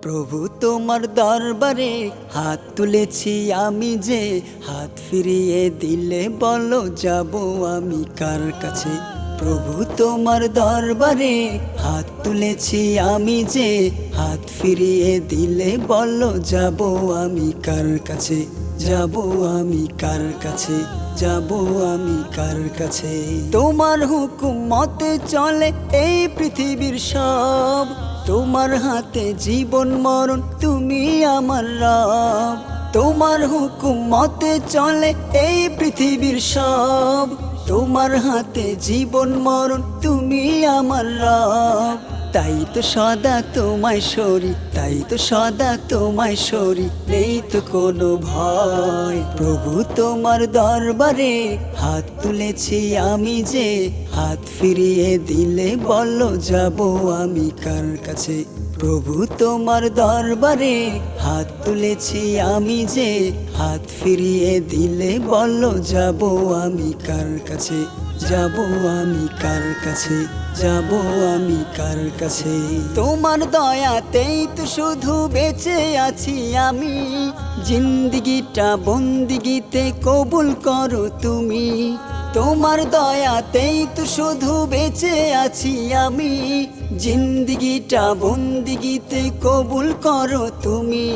প্রভু তোমার দরবারে হাত তুলেছি আমি যে, হাত ফিরিয়ে দিলে বলো যাব আমি কার কাছে। প্রভু তোমার দরবারে হাত তুলেছি আমি যে, হাত ফিরিয়ে দিলে বলো যাব আমি কার কাছে। যাব আমি কার কাছে, যাব আমি কার কাছে। তোমার হুকুম মতে চলে এই পৃথিবীর সব, তোমার হাতে জীবন মরণ তুমি আমার রব। তোমার হুকুম মতে চলে এই পৃথিবীর সব, তোমার হাতে জীবন মরণ তুমি আমার রব। তাই তো সদা তোমায় সরি, তাই তো সদা তোমায় সরি, নেই তো কোনো ভয়। প্রভু তোমার দরবারে হাত তুলেছি আমি যে, হাত ফিরিয়ে দিলে বলো যাব আমি কার কাছে। প্রভু তোমার দরবারে হাত তুলেছি আমি যে, হাত ফিরিয়ে দিলে বলো যাব আমি কার কাছে। যাব আমি কার কাছে, যাব আমি কার কাছে। তোমার দয়াতেই তো শুধু বেঁচে আছি আমি, জিন্দিগিটা বন্দিগিতে কবুল করো তুমি। তোমার দয়াতেই তো শুধু বেঁচে আছি আমি, জিন্দিগিটা বন্দিগিতে কবুল করো তুমি।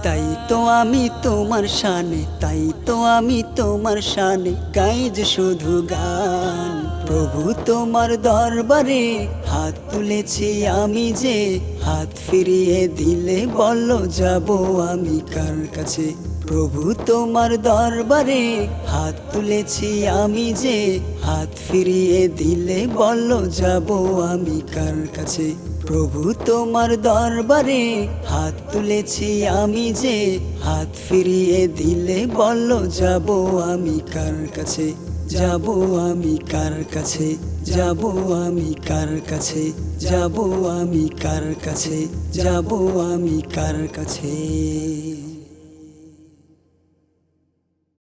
তাই তো আমি তোমার শানে, তাই তো আমি তোমার শানে গাই যে শুধু গান। প্রভু তোমার দরবারে হাত তুলেছি আমি যে, হাত ফিরিয়ে দিলে বলো যাব আমি কার কাছে। প্রভু তোমার দরবারে হাত তুলেছি আমি যে, হাত ফিরিয়ে দিলে বলো যাব আমি কার কাছে। প্রভু তোমার দরবারে হাত তুলেছি আমি যে, হাত ফিরিয়ে দিলে বলো যাব আমি কার কাছে। যাব আমি কার কাছে, যাব আমি কার কাছে, যাব আমি কার কাছে, যাব আমি কার কাছে।